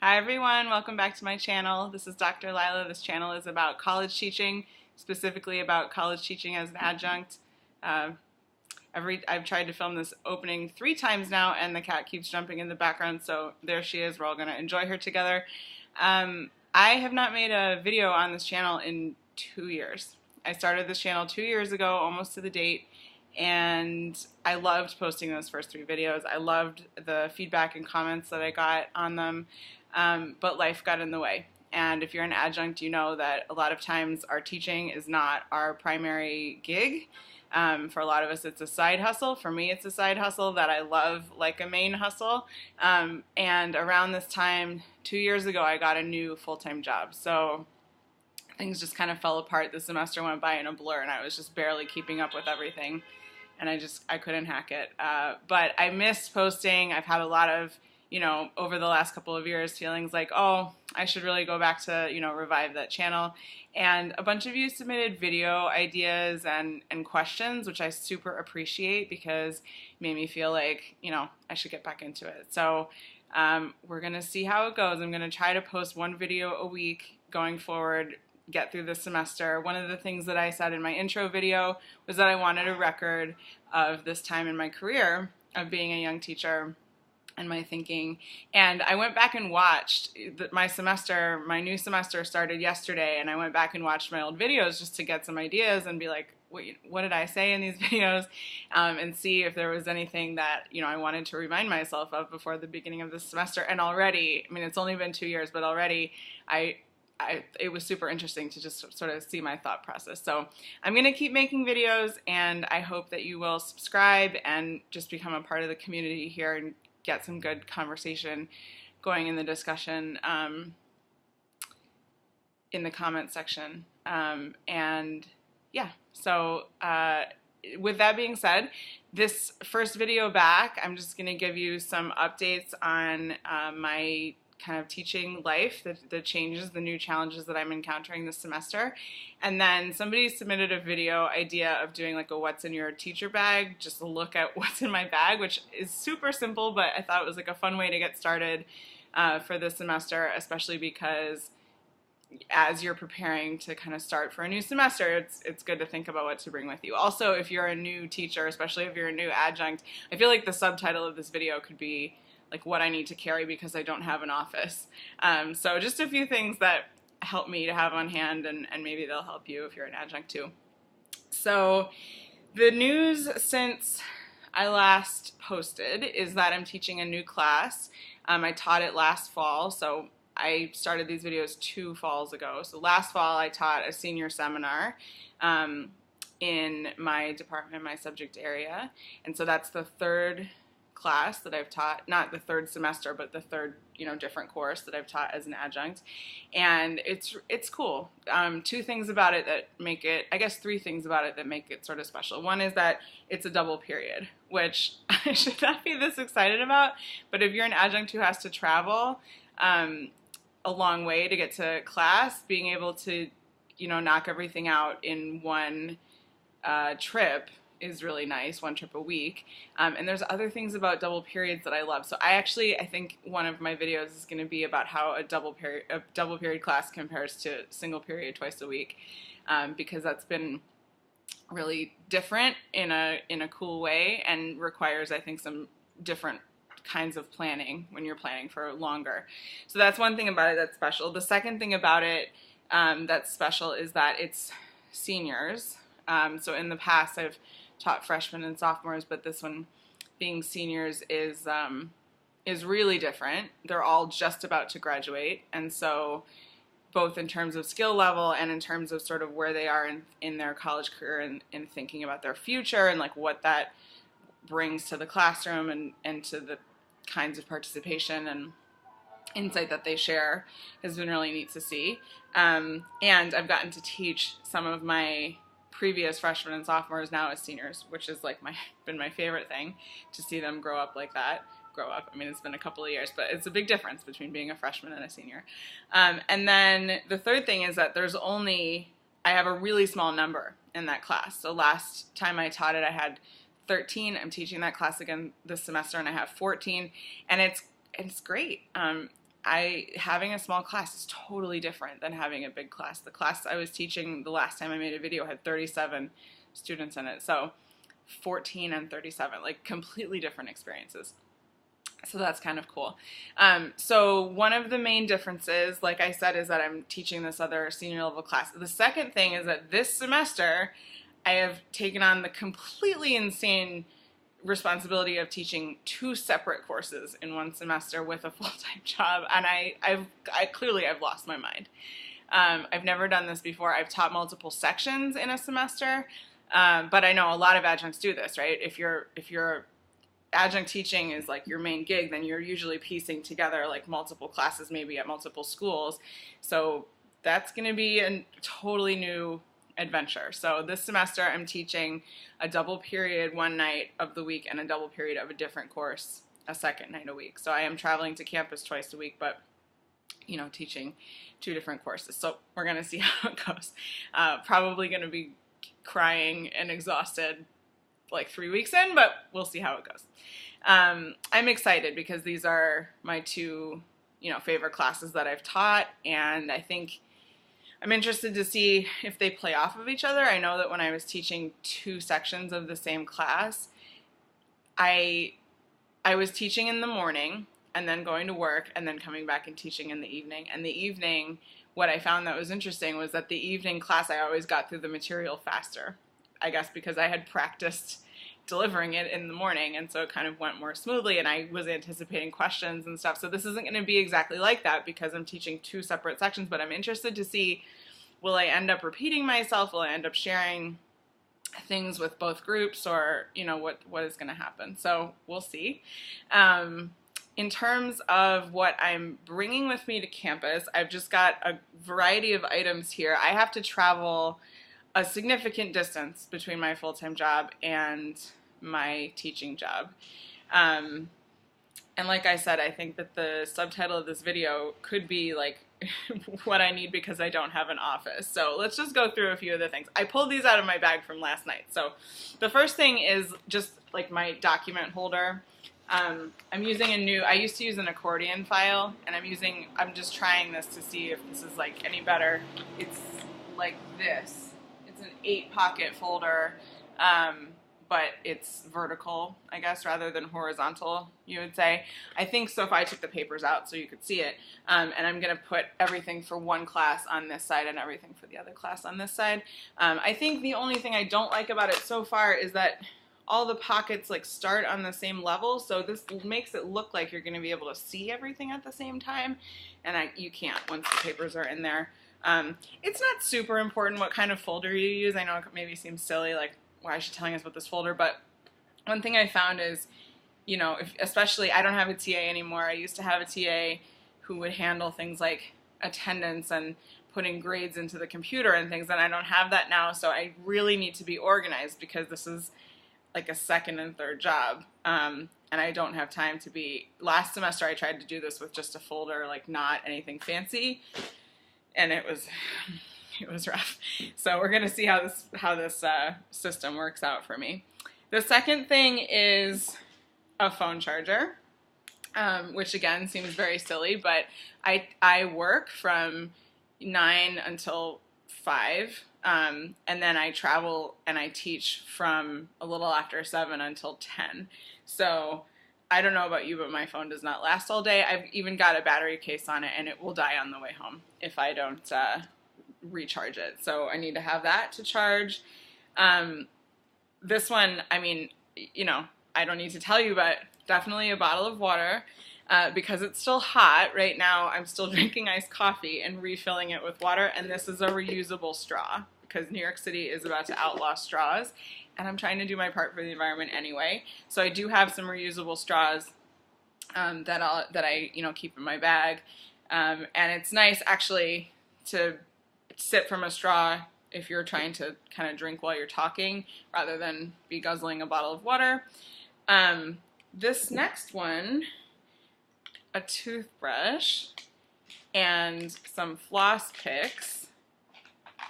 Hi everyone, welcome back to my channel. This is Dr. Lila. This channel is about college teaching, specifically about college teaching as an adjunct. Uh, I've tried to film this opening 3 times now and the cat keeps jumping in the background, so there she is. We're all going to enjoy her together. I have not made a video on this channel in 2 years. I started this channel 2 years ago, almost to the date, and I loved posting those first 3 videos. I loved the feedback and comments that I got on them. But life got in the way. And if you're an adjunct, you know that a lot of times our teaching is not our primary gig. For a lot of us, it's a side hustle. For me, it's a side hustle that I love like a main hustle. And around this time, 2 years ago, I got a new full-time job. So things just kind of fell apart. The semester went by in a blur, and I was just barely keeping up with everything. And I couldn't hack it. But I missed posting. I've had a lot of over the last couple of years, feelings like, oh, I should really go back to, revive that channel. And a bunch of you submitted video ideas and questions, which I super appreciate because it made me feel like, I should get back into it. So we're going to see how it goes. I'm going to try to post 1 video a week going forward, get through the semester. One of the things that I said in my intro video was that I wanted a record of this time in my career of being a young teacher and my thinking. And I went back and watched my new semester started yesterday, and I went back and watched my old videos just to get some ideas and be like, what did I say in these videos? And see if there was anything that, I wanted to remind myself of before the beginning of the semester. And already, it's only been 2 years, but already it was super interesting to just sort of see my thought process. So I'm going to keep making videos, and I hope that you will subscribe and just become a part of the community here and get some good conversation going in the discussion in the comment section. And yeah, so with that being said, this first video back, I'm just going to give you some updates on my kind of teaching life, the changes, the new challenges that I'm encountering this semester. And then somebody submitted a video idea of doing like a what's in your teacher bag, just a look at what's in my bag, which is super simple, but I thought it was like a fun way to get started for this semester, especially because as you're preparing to kind of start for a new semester, it's good to think about what to bring with you. Also, if you're a new teacher, especially if you're a new adjunct, I feel like the subtitle of this video could be like what I need to carry because I don't have an office. So just a few things that help me to have on hand, and maybe they'll help you if you're an adjunct too. So the news since I last posted is that I'm teaching a new class. I taught it last fall, so I started these videos 2 falls ago. So last fall I taught a senior seminar in my department, my subject area, and so that's the 3rd class that I've taught, not the 3rd semester, but the 3rd, different course that I've taught as an adjunct. And it's cool. 2 things about it that make it, I guess 3 things about it that make it sort of special. One is that it's a double period, which I should not be this excited about, but if you're an adjunct who has to travel a long way to get to class, being able to, knock everything out in one trip is really nice, 1 trip a week. And there's other things about double periods that I love. So I think one of my videos is going to be about how a double period class compares to single period twice a week, because that's been really different in a cool way and requires, I think, some different kinds of planning when you're planning for longer. So that's one thing about it that's special. The second thing about it that's special is that it's seniors. So in the past I've taught freshmen and sophomores, but this one being seniors is really different. They're all just about to graduate, and so both in terms of skill level and in terms of sort of where they are in their college career and thinking about their future and like what that brings to the classroom and to the kinds of participation and insight that they share has been really neat to see. And I've gotten to teach some of my previous freshmen and sophomores now as seniors, which is like been my favorite thing, to see them grow up like that. It's been a couple of years, but it's a big difference between being a freshman and a senior. And then the third thing is that I have a really small number in that class. So last time I taught it, I had 13. I'm teaching that class again this semester, and I have 14, and it's great. having a small class is totally different than having a big class. The class I was teaching the last time I made a video had 37 students in it. So 14 and 37, like completely different experiences. So that's kind of cool. So one of the main differences, like I said, is that I'm teaching this other senior level class. The second thing is that this semester I have taken on the completely insane responsibility of teaching 2 separate courses in one semester with a full-time job, and I've lost my mind. I've never done this before. I've taught multiple sections in a semester, but I know a lot of adjuncts do this, right? If your adjunct teaching is like your main gig, then you're usually piecing together like multiple classes, maybe at multiple schools. So that's going to be a totally new adventure. So this semester I'm teaching a double period one night of the week and a double period of a different course a second night a week. So I am traveling to campus twice a week, but you know, teaching 2 different courses. So we're going to see how it goes. Probably going to be crying and exhausted like 3 weeks in, but we'll see how it goes. I'm excited because these are my 2, you know, favorite classes that I've taught, and I think I'm interested to see if they play off of each other. I know that when I was teaching 2 sections of the same class, I was teaching in the morning and then going to work and then coming back and teaching in the evening. And the evening, what I found that was interesting was that the evening class, I always got through the material faster, I guess because I had practiced delivering it in the morning, and so it kind of went more smoothly, and I was anticipating questions and stuff. So this isn't going to be exactly like that because I'm teaching 2 separate sections, but I'm interested to see, will I end up repeating myself? Will I end up sharing things with both groups, or, you know, what is going to happen? So we'll see. In terms of what I'm bringing with me to campus, I've just got a variety of items here. I have to travel a significant distance between my full-time job and my teaching job. And like I said, I think that the subtitle of this video could be like what I need because I don't have an office. So let's just go through a few of the things. I pulled these out of my bag from last night. So the first thing is just like my document holder. I'm using I used to use an accordion file, and I'm just trying this to see if this is like any better. It's like this. It's an 8-pocket folder, but it's vertical, I guess, rather than horizontal, you would say. I think so if I took the papers out so you could see it, and I'm going to put everything for one class on this side and everything for the other class on this side. I think the only thing I don't like about it so far is that all the pockets like start on the same level, so this makes it look like you're going to be able to see everything at the same time, and you can't once the papers are in there. It's not super important what kind of folder you use. I know it maybe seems silly, like, why is she telling us about this folder? But one thing I found is, you know, especially I don't have a TA anymore. I used to have a TA who would handle things like attendance and putting grades into the computer and things, and I don't have that now, so I really need to be organized because this is like a second and third job, and I don't have time to be. Last semester I tried to do this with just a folder, like not anything fancy, and it was rough. So we're gonna see how this system works out for me. The second thing is a phone charger, which again seems very silly, but I work from 9 until 5. And then I travel and I teach from a little after 7 until 10. So I don't know about you, but my phone does not last all day. I've even got a battery case on it, and it will die on the way home if I don't recharge it. So I need to have that to charge. This one, I mean, you know, I don't need to tell you, but definitely a bottle of water. Because it's still hot right now, I'm still drinking iced coffee and refilling it with water, and this is a reusable straw because New York City is about to outlaw straws, and I'm trying to do my part for the environment anyway. So I do have some reusable straws that I you know, keep in my bag, and it's nice actually to sip from a straw if you're trying to kind of drink while you're talking rather than be guzzling a bottle of water. This next one, a toothbrush and some floss picks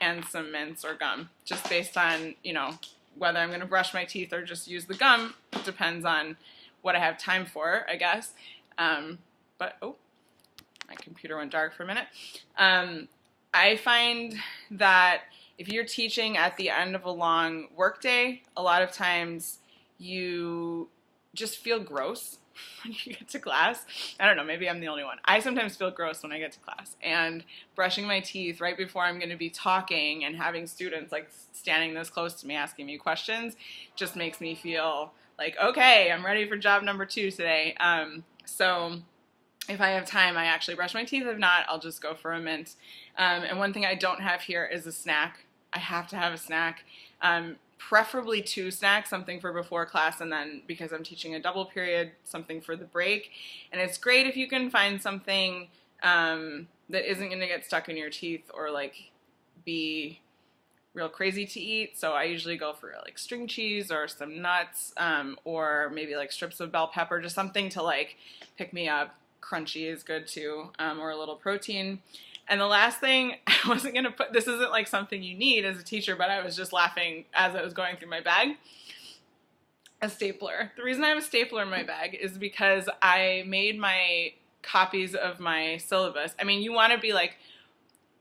and some mints or gum, just based on, you know, whether I'm going to brush my teeth or just use the gum. It depends on what I have time for, I guess. But oh, computer went dark for a minute. I find that if you're teaching at the end of a long workday, a lot of times you just feel gross when you get to class. I don't know, maybe I'm the only one. I sometimes feel gross when I get to class, and brushing my teeth right before I'm going to be talking and having students like standing this close to me asking me questions just makes me feel like, okay, I'm ready for job number 2 today. So if I have time, I actually brush my teeth. If not, I'll just go for a mint. And one thing I don't have here is a snack. I have to have a snack. Preferably 2 snacks, something for before class, and then because I'm teaching a double period, something for the break. And it's great if you can find something that isn't going to get stuck in your teeth or like be real crazy to eat. So I usually go for like string cheese or some nuts, or maybe like strips of bell pepper, just something to like pick me up. Crunchy is good too, or a little protein. And the last thing, I wasn't going to put, this isn't like something you need as a teacher, but I was just laughing as I was going through my bag. A stapler. The reason I have a stapler in my bag is because I made my copies of my syllabus. I mean, you want to be like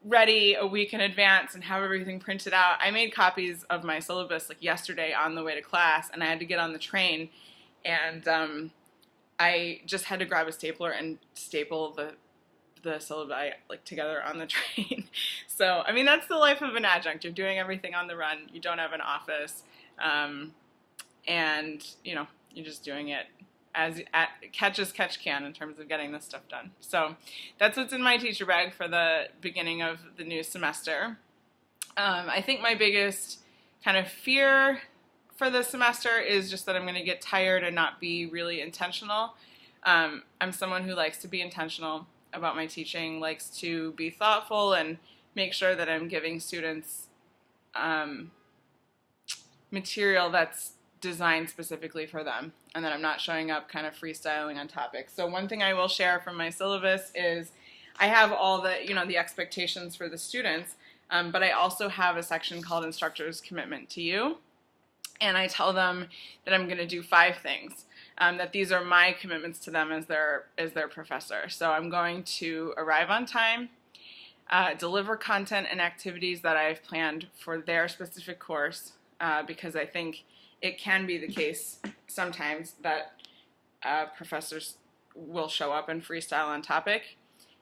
ready a week in advance and have everything printed out. I made copies of my syllabus like yesterday on the way to class, and I had to get on the train, and I just had to grab a stapler and staple the syllabi like together on the train. So, I mean, that's the life of an adjunct. You're doing everything on the run. You don't have an office. And, you know, you're just doing it as catch as catch can in terms of getting this stuff done. So that's what's in my teacher bag for the beginning of the new semester. I think my biggest kind of fear for this semester is just that I'm going to get tired and not be really intentional. I'm someone who likes to be intentional about my teaching, likes to be thoughtful and make sure that I'm giving students material that's designed specifically for them, and that I'm not showing up kind of freestyling on topics. So one thing I will share from my syllabus is I have all the, you know, the expectations for the students, but I also have a section called Instructor's Commitment to You, and I tell them that I'm going to do 5 things. That these are my commitments to them as their professor. So I'm going to arrive on time, deliver content and activities that I've planned for their specific course, because I think it can be the case sometimes that professors will show up and freestyle on topic.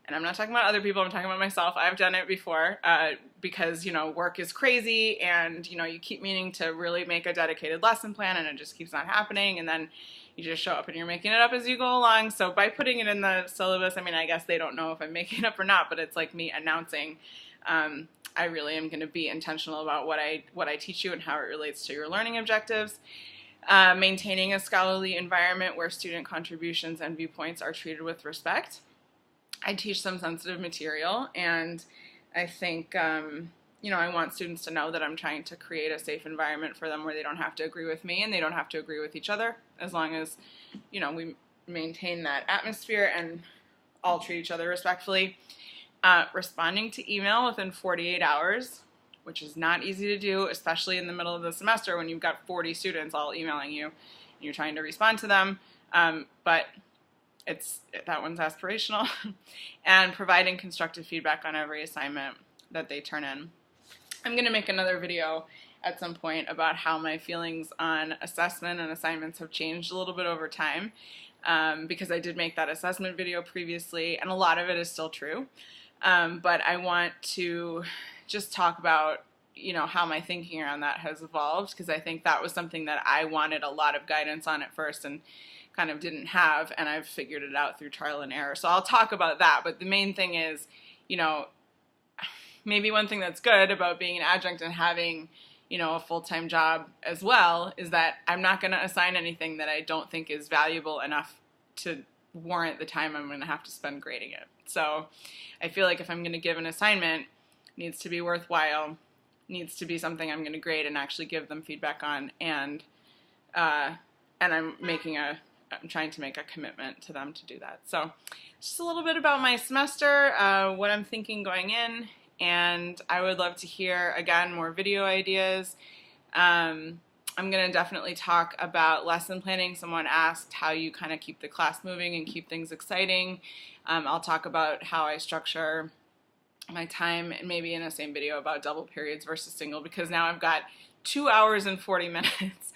And I'm not talking about other people, I'm talking about myself. I've done it before because, you know, work is crazy and, you know, you keep meaning to really make a dedicated lesson plan and it just keeps not happening, and then you just show up and you're making it up as you go along. So by putting it in the syllabus, I mean, I guess they don't know if I'm making it up or not, but it's like me announcing I really am going to be intentional about what I teach you and how it relates to your learning objectives. Maintaining a scholarly environment where student contributions and viewpoints are treated with respect. I teach some sensitive material, and I think, you know, I want students to know that I'm trying to create a safe environment for them where they don't have to agree with me and they don't have to agree with each other, as long as, you know, we maintain that atmosphere and all treat each other respectfully. Responding to email within 48 hours, which is not easy to do, especially in the middle of the semester when you've got 40 students all emailing you and you're trying to respond to them. But that one's aspirational. And providing constructive feedback on every assignment that they turn in. I'm going to make another video at some point about how my feelings on assessment and assignments have changed a little bit over time, because I did make that assessment video previously, and a lot of it is still true. But I want to just talk about, you know, how my thinking around that has evolved, because I think that was something that I wanted a lot of guidance on at first and kind of didn't have, and I've figured it out through trial and error. So I'll talk about that, but the main thing is, you know, maybe one thing that's good about being an adjunct and having, you know, a full-time job as well is that I'm not going to assign anything that I don't think is valuable enough to warrant the time I'm going to have to spend grading it. So I feel like if I'm going to give an assignment, it needs to be worthwhile, needs to be something I'm going to grade and actually give them feedback on, and I'm trying to make a commitment to them to do that. So just a little bit about my semester, what I'm thinking going in, and I would love to hear, again, more video ideas. I'm going to definitely talk about lesson planning. Someone asked how you kind of keep the class moving and keep things exciting. I'll talk about how I structure my time, and maybe in the same video about double periods versus single, because now I've got 2 hours and 40 minutes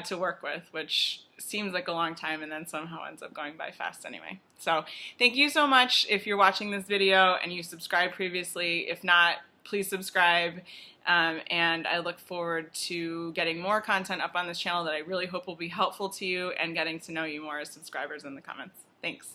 to work with, which seems like a long time and then somehow ends up going by fast anyway. So thank you so much if you're watching this video and you subscribed previously. If not, please subscribe, and I look forward to getting more content up on this channel that I really hope will be helpful to you and getting to know you more as subscribers in the comments. Thanks.